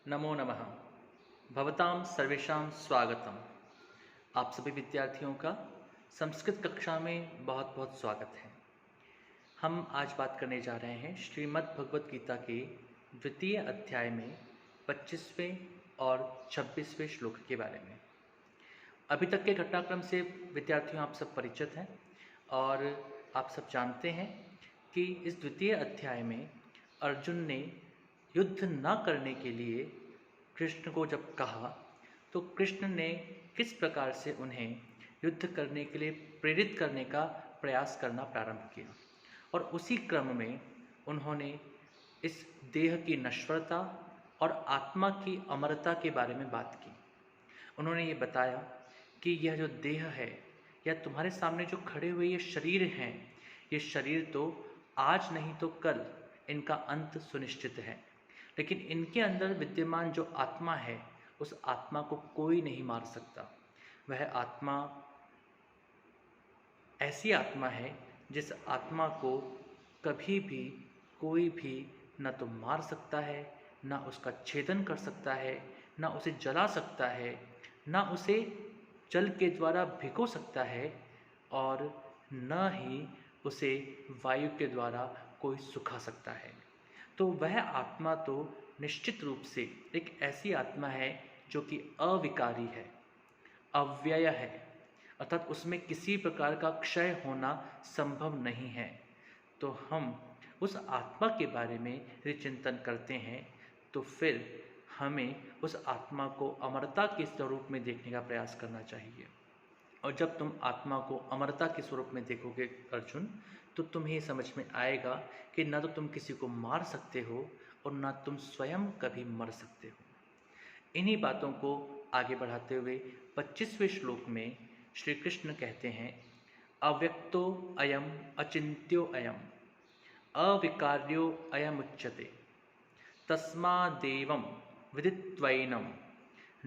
नमो नमः। भवतां सर्वेषां स्वागतम। आप सभी विद्यार्थियों का संस्कृत कक्षा में बहुत बहुत स्वागत है। हम आज बात करने जा रहे हैं श्रीमद् भगवत गीता के द्वितीय अध्याय में 25वें और 26वें श्लोक के बारे में। अभी तक के घटनाक्रम से विद्यार्थियों आप सब परिचित हैं और आप सब जानते हैं कि इस द्वितीय अध्याय में अर्जुन ने युद्ध न करने के लिए कृष्ण को जब कहा तो कृष्ण ने किस प्रकार से उन्हें युद्ध करने के लिए प्रेरित करने का प्रयास करना प्रारंभ किया और उसी क्रम में उन्होंने इस देह की नश्वरता और आत्मा की अमरता के बारे में बात की। उन्होंने ये बताया कि यह जो देह है या तुम्हारे सामने जो खड़े हुए ये शरीर हैं, ये शरीर तो आज नहीं तो कल इनका अंत सुनिश्चित है, लेकिन इनके अंदर विद्यमान जो आत्मा है उस आत्मा को कोई नहीं मार सकता। वह आत्मा ऐसी आत्मा है जिस आत्मा को कभी भी कोई भी न तो मार सकता है, न उसका छेदन कर सकता है, न उसे जला सकता है, न उसे जल के द्वारा भिगो सकता है और न ही उसे वायु के द्वारा कोई सुखा सकता है। तो वह आत्मा तो निश्चित रूप से एक ऐसी आत्मा है जो कि अविकारी है, अव्यय है, अर्थात उसमें किसी प्रकार का क्षय होना संभव नहीं है। तो हम उस आत्मा के बारे में यदि चिंतन करते हैं तो फिर हमें उस आत्मा को अमरता के स्वरूप में देखने का प्रयास करना चाहिए। और जब तुम आत्मा को अमरता के स्वरूप में देखोगे अर्जुन, तो तुम्हें ये समझ में आएगा कि न तो तुम किसी को मार सकते हो और न तुम स्वयं कभी मर सकते हो। इन्हीं बातों को आगे बढ़ाते हुए 25वें श्लोक में श्री कृष्ण कहते हैं, अव्यक्तो अयम अचिन्त्यो अयम अविकार्यो अयम उच्यते तस्मादेवं विदित्वैनं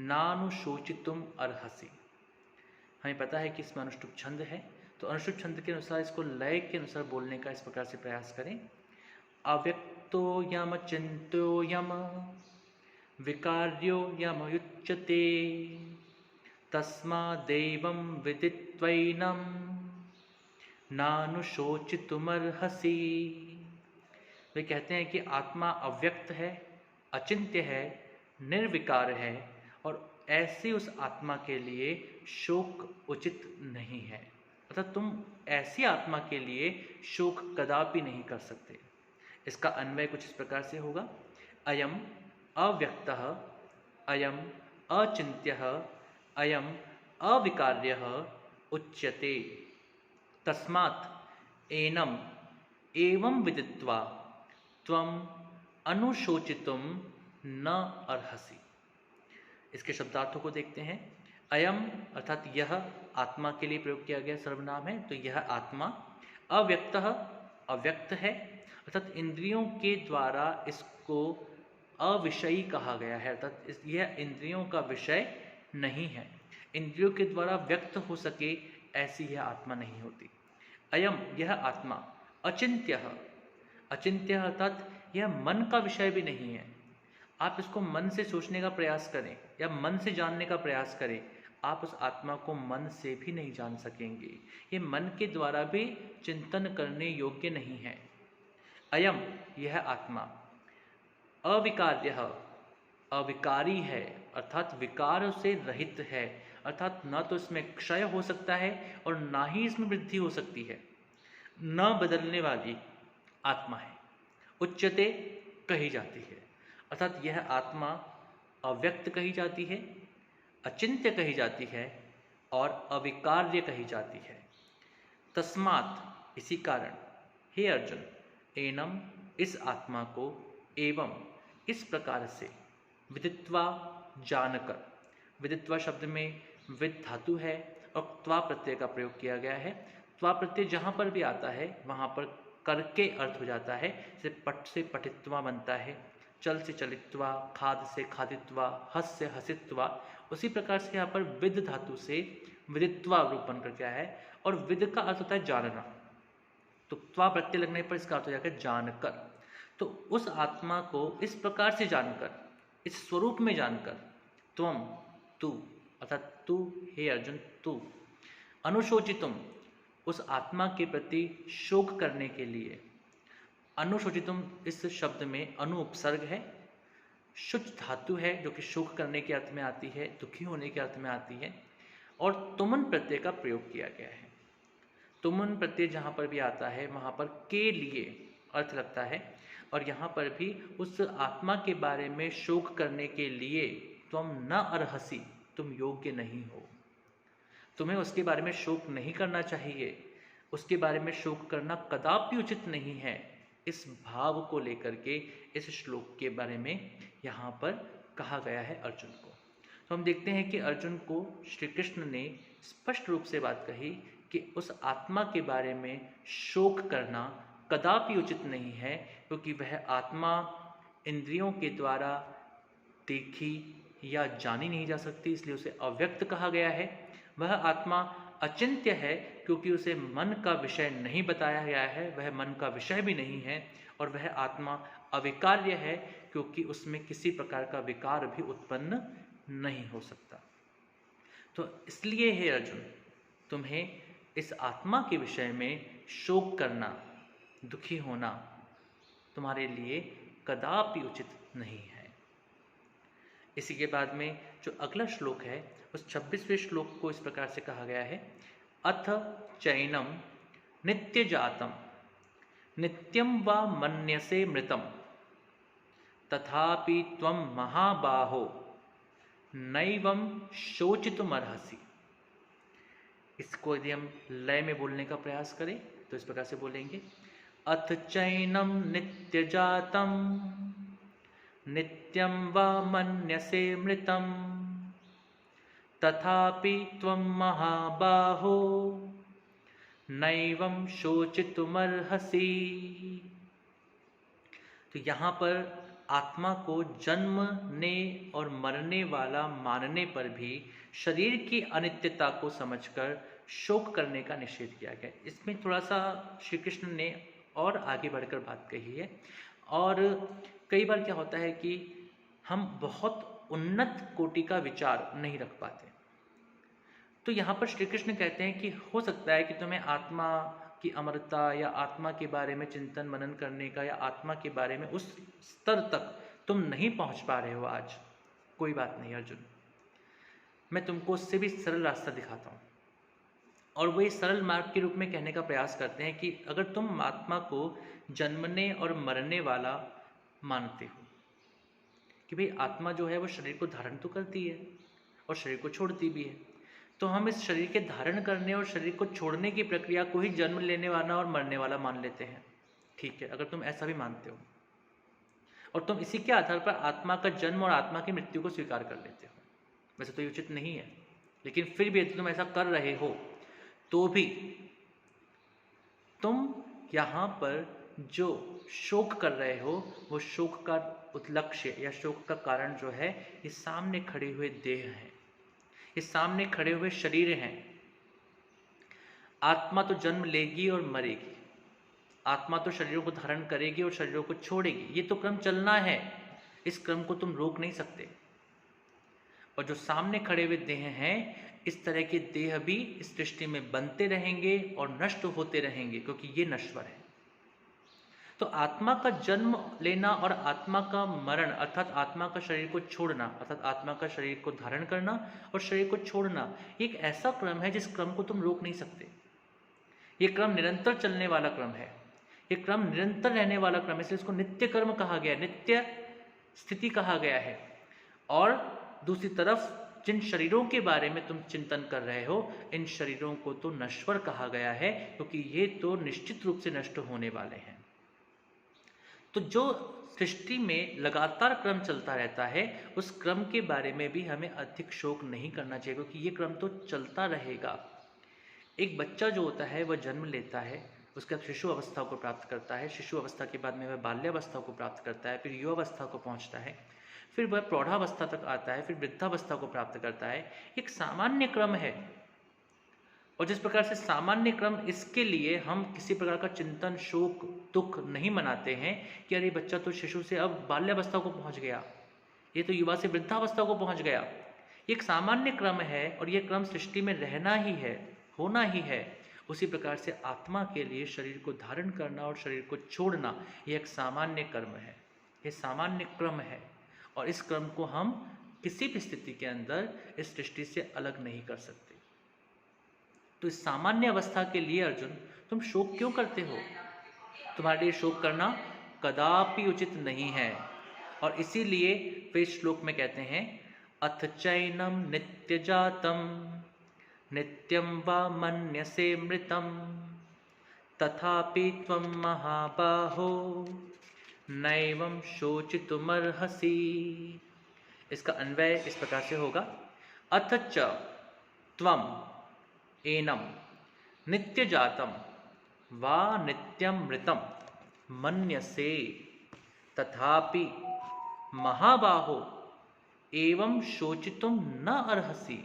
नानुशोचितुम अर्हसि। हमें पता है कि इसमें अनुष्टुप छंद है, तो अनुष्टुप छंद के अनुसार इसको लय के अनुसार बोलने का इस प्रकार से प्रयास करें। अव्यक्तो यम चिन्त्यो यम विकार्यो यम युच्यते तस्मादेवं विदित्वैनं नानुशोचितुमर्हसि। वे कहते हैं कि आत्मा अव्यक्त है, अचिंत्य है, निर्विकार है और ऐसी उस आत्मा के लिए शोक उचित नहीं है, अर्थात तुम ऐसी आत्मा के लिए शोक कदापि नहीं कर सकते। इसका अन्वय कुछ इस प्रकार से होगा, अयम अव्यक्तः अयम अचिन्त्यः अयम अविकार्यः उच्यते तस्मात् एनम एवं विदित्वा त्वम अनुशोचितुम न अर्हसि। इसके शब्दार्थों को देखते हैं। अयम अर्थात यह आत्मा के लिए प्रयोग किया गया सर्वनाम है, तो यह आत्मा अव्यक्तः अव्यक्त है, अर्थात इंद्रियों के द्वारा इसको अविषयी कहा गया है, अर्थात यह इंद्रियों का विषय नहीं है, इंद्रियों के द्वारा व्यक्त हो सके ऐसी यह आत्मा नहीं होती। अयम यह आत्मा अचिन्त्यः अचिन्त्य अर्थात यह मन का विषय भी नहीं है। आप इसको मन से सोचने का प्रयास करें या मन से जानने का प्रयास करें, आप उस आत्मा को मन से भी नहीं जान सकेंगे। ये मन के द्वारा भी चिंतन करने योग्य नहीं है। अयम यह आत्मा अविकार्यः अविकारी है, अर्थात विकार से रहित है, अर्थात न तो इसमें क्षय हो सकता है और ना ही इसमें वृद्धि हो सकती है, न बदलने वाली आत्मा है। उच्यते कही जाती है, अर्थात यह आत्मा अव्यक्त कही जाती है, अचिंत्य कही जाती है और अविकार्य कही जाती है। तस्मात् इसी कारण, हे अर्जुन, एनम इस आत्मा को, एवं इस प्रकार से, विदित्वा जानकर, विदित्वा शब्द में विद धातु है और त्वा प्रत्यय का प्रयोग किया गया है। त्वा प्रत्यय जहाँ पर भी आता है वहाँ पर करके अर्थ हो जाता है। जैसे पट से पठित्वा बनता है, चल से चलित्वा, खाद से खादित्वा, हस से हसित्वा, उसी प्रकार से यहाँ पर विद धातु से विदित्वा रूप बनकर क्या है, और विद का अर्थ होता है जानना, तो त्वा प्रत्यय लगने पर इसका अर्थ हो जाएगा जानकर। तो उस आत्मा को इस प्रकार से जानकर, इस स्वरूप में जानकर त्वम तू अर्थात तू हे अर्जुन तू अनुशोचितुम उस आत्मा के प्रति शोक करने के लिए, अनुशोचितुम इस शब्द में अनु उपसर्ग है, शुच धातु है जो कि शोक करने के अर्थ में आती है, दुखी होने के अर्थ में आती है, और तुमन प्रत्यय का प्रयोग किया गया है। तुमन प्रत्यय जहाँ पर भी आता है वहाँ पर के लिए अर्थ लगता है, और यहाँ पर भी उस आत्मा के बारे में शोक करने के लिए तुम न अर्हसी, तुम योग्य नहीं हो, तुम्हें उसके बारे में शोक नहीं करना चाहिए, उसके बारे में शोक करना कदापि उचित नहीं है। इस भाव को लेकर के इस श्लोक के बारे में यहाँ पर कहा गया है अर्जुन को। तो हम देखते हैं कि अर्जुन को श्री कृष्ण ने स्पष्ट रूप से बात कही कि उस आत्मा के बारे में शोक करना कदापि उचित नहीं है, क्योंकि वह आत्मा इंद्रियों के द्वारा देखी या जानी नहीं जा सकती, इसलिए उसे अव्यक्त कहा गया है। वह आत्मा अचिंत्य है क्योंकि उसे मन का विषय नहीं बताया गया है, वह मन का विषय भी नहीं है, और वह आत्मा अविकार्य है क्योंकि उसमें किसी प्रकार का विकार भी उत्पन्न नहीं हो सकता। तो इसलिए हे अर्जुन, तुम्हें इस आत्मा के विषय में शोक करना, दुखी होना तुम्हारे लिए कदापि उचित नहीं है। इसी के बाद में जो अगला श्लोक है उस 26वें श्लोक को इस प्रकार से कहा गया है, अथ चैनम नित्य जातम नित्यम वा मन्यसे मृतम तथापि त्वं महाबाहो नैवं शोचितुमर्हसि। इसको यदि हम लय में बोलने का प्रयास करें तो इस प्रकार से बोलेंगे, अथ चैनम नित्य जातम नित्यं वा मन्यसे मृतम तथापि त्वं महाबाहो नैवं शोचितुमर्हसि। तो यहाँ पर आत्मा को जन्मने और मरने वाला मानने पर भी शरीर की अनित्यता को समझकर शोक करने का निषेध किया गया। इसमें थोड़ा सा श्री कृष्ण ने और आगे बढ़कर बात कही है। और कई बार क्या होता है कि हम बहुत उन्नत कोटि का विचार नहीं रख पाते, तो यहाँ पर श्री कृष्ण कहते हैं कि हो सकता है कि तुम्हें आत्मा की अमरता या आत्मा के बारे में चिंतन मनन करने का या आत्मा के बारे में उस स्तर तक तुम नहीं पहुँच पा रहे हो आज। कोई बात नहीं अर्जुन, मैं तुमको उससे भी सरल रास्ता दिखाता हूँ। और वही सरल मार्ग के रूप में कहने का प्रयास करते हैं कि अगर तुम आत्मा को जन्मने और मरने वाला मानते हो कि भाई आत्मा जो है वो शरीर को धारण तो करती है और शरीर को छोड़ती भी है, तो हम इस शरीर के धारण करने और शरीर को छोड़ने की प्रक्रिया को ही जन्म लेने वाला और मरने वाला मान लेते हैं। ठीक है, अगर तुम ऐसा भी मानते हो और तुम इसी के आधार पर आत्मा का जन्म और आत्मा की मृत्यु को स्वीकार कर लेते हो, वैसे तो ये उचित नहीं है, लेकिन फिर भी यदि तुम ऐसा कर रहे हो तो भी तुम यहाँ पर जो शोक कर रहे हो वो शोक का उद्लक्ष्य या शोक का कारण जो है ये सामने खड़े हुए देह हैं, ये सामने खड़े हुए शरीर हैं। आत्मा तो जन्म लेगी और मरेगी, आत्मा तो शरीरों को धारण करेगी और शरीरों को छोड़ेगी, ये तो क्रम चलना है, इस क्रम को तुम रोक नहीं सकते। और जो सामने खड़े हुए देह हैं, इस तरह के देह भी इस सृष्टि में बनते रहेंगे और नष्ट होते रहेंगे क्योंकि ये नश्वर है। तो आत्मा का जन्म लेना और आत्मा का मरण अर्थात आत्मा का शरीर को छोड़ना अर्थात आत्मा का शरीर को धारण करना और शरीर को छोड़ना एक ऐसा क्रम है जिस क्रम को तुम रोक नहीं सकते। ये क्रम निरंतर चलने वाला क्रम है, ये क्रम निरंतर रहने वाला क्रम है, इसलिए इसको नित्य कर्म कहा गया, नित्य स्थिति कहा गया है। और दूसरी तरफ जिन शरीरों के बारे में तुम चिंतन कर रहे हो, इन शरीरों को तो नश्वर कहा गया है क्योंकि ये तो निश्चित रूप से नष्ट होने वाले हैं। तो जो सृष्टि में लगातार क्रम चलता रहता है, उस क्रम के बारे में भी हमें अधिक शोक नहीं करना चाहिए क्योंकि ये क्रम तो चलता रहेगा। एक बच्चा जो होता है वह जन्म लेता है, उसके बाद शिशु अवस्था को प्राप्त करता है, शिशु अवस्था के बाद में वह बाल्यावस्था को प्राप्त करता है, फिर युवावस्था को पहुंचता है, फिर वह प्रौढ़ावस्था तक आता है, फिर वृद्धावस्था को प्राप्त करता है। एक सामान्य क्रम है और जिस प्रकार से सामान्य क्रम, इसके लिए हम किसी प्रकार का चिंतन शोक दुख नहीं मनाते हैं कि अरे बच्चा तो शिशु से अब बाल्यावस्था को पहुंच गया, ये तो युवा से वृद्धावस्था को पहुंच गया। ये एक सामान्य क्रम है और यह क्रम सृष्टि में रहना ही है, होना ही है। उसी प्रकार से आत्मा के लिए शरीर को धारण करना और शरीर को छोड़ना यह एक सामान्य कर्म है, यह सामान्य क्रम है। और इस क्रम को हम किसी भी स्थिति के अंदर इस सृष्टि से अलग नहीं कर सकते। तो इस सामान्य अवस्था के लिए अर्जुन तुम शोक क्यों करते हो? तुम्हारे लिए शोक करना कदापि उचित नहीं है। और इसीलिए वे श्लोक में कहते हैं, अथ चैनम नित्य जातम नित्यम वा मन्यसे मृतम तथापि त्वं महाबाहो नैवं शोचितुमर्हसि। इसका अन्वय इस प्रकार से होगा, अथ च त्वम एनम नित्य जातम वा नित्यम मृतम मन्यसे तथापि महाबाहो एवं शोचितुम न अर्हसि।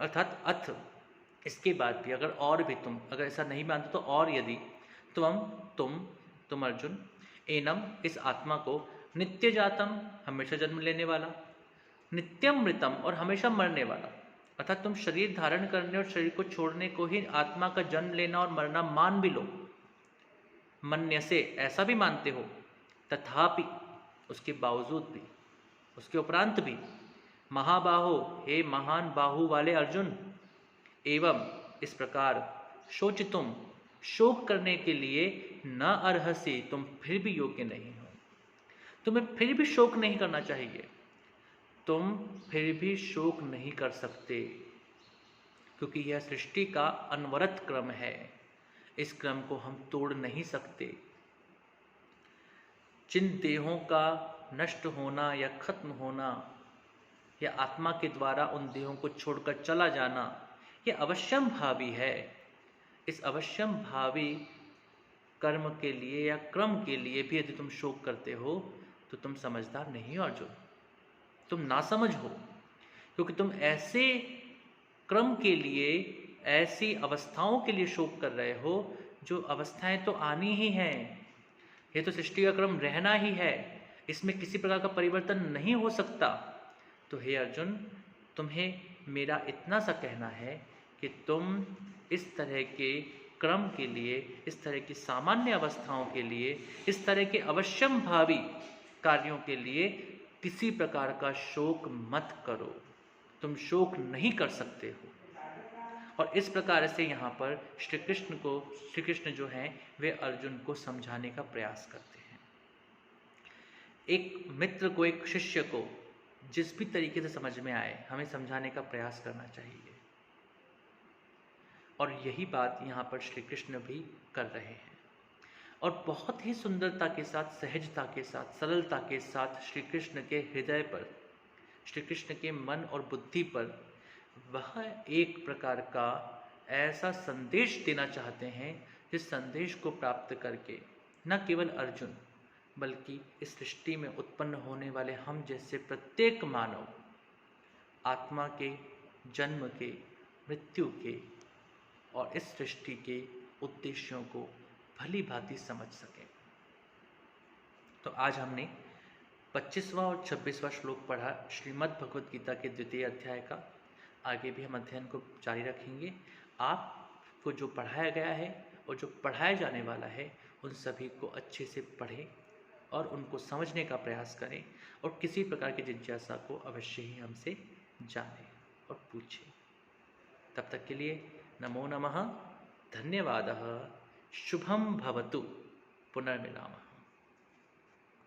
अर्थात अथ इसके बाद भी अगर और भी तुम अगर ऐसा नहीं मानते तो और यदि तुम अर्जुन एनम इस आत्मा को नित्य जातम हमेशा जन्म लेने वाला, नित्यम मृतम और हमेशा मरने वाला, अर्थात तुम शरीर धारण करने और शरीर को छोड़ने को ही आत्मा का जन्म लेना और मरना मान भी लो, मन्य से ऐसा भी मानते हो, तथापि उसके बावजूद भी, उसके उपरांत भी, महाबाहो हे महान बाहु वाले अर्जुन, एवं इस प्रकार शोचितुम शोक करने के लिए न अर्हसि तुम फिर भी योग्य नहीं हो। तुम्हें फिर भी शोक नहीं करना चाहिए, तुम फिर भी शोक नहीं कर सकते, क्योंकि यह सृष्टि का अनवरत क्रम है। इस क्रम को हम तोड़ नहीं सकते। जिन देहों का नष्ट होना या खत्म होना या आत्मा के द्वारा उन देहों को छोड़कर चला जाना यह अवश्यम भावी है। इस अवश्यम भावी कर्म के लिए या क्रम के लिए भी यदि तुम शोक करते हो तो तुम समझदार नहीं हो अर्जुन, तुम नासमझ हो, क्योंकि तुम ऐसे क्रम के लिए, ऐसी अवस्थाओं के लिए शोक कर रहे हो जो अवस्थाएं तो आनी ही हैं। ये तो सृष्टि का क्रम रहना ही है, इसमें किसी प्रकार का परिवर्तन नहीं हो सकता। तो हे अर्जुन, तुम्हें मेरा इतना सा कहना है कि तुम इस तरह के क्रम के लिए, इस तरह की सामान्य अवस्थाओं के लिए, इस तरह के अवश्यम भावी कार्यों के लिए किसी प्रकार का शोक मत करो। तुम शोक नहीं कर सकते हो। और इस प्रकार से यहाँ पर श्री कृष्ण जो हैं वे अर्जुन को समझाने का प्रयास करते हैं। एक मित्र को, एक शिष्य को जिस भी तरीके से समझ में आए हमें समझाने का प्रयास करना चाहिए। और यही बात यहाँ पर श्री कृष्ण भी कर रहे हैं। और बहुत ही सुंदरता के साथ, सहजता के साथ, सरलता के साथ श्री कृष्ण के हृदय पर, श्री कृष्ण के मन और बुद्धि पर वह एक प्रकार का ऐसा संदेश देना चाहते हैं जिस संदेश को प्राप्त करके न केवल अर्जुन बल्कि इस सृष्टि में उत्पन्न होने वाले हम जैसे प्रत्येक मानव आत्मा के, जन्म के, मृत्यु के और इस सृष्टि के उद्देश्यों को भली भांति समझ सकें। तो आज हमने 25वां और 26वां श्लोक पढ़ा श्रीमद् भगवद गीता के द्वितीय अध्याय का। आगे भी हम अध्ययन को जारी रखेंगे। आपको जो पढ़ाया गया है और जो पढ़ाया जाने वाला है उन सभी को अच्छे से पढ़ें और उनको समझने का प्रयास करें और किसी प्रकार की जिज्ञासा को अवश्य ही हमसे जानें और पूछें। तब तक के लिए नमो नमः, धन्यवादः, शुभम भवतु, पुनर्मिलामः।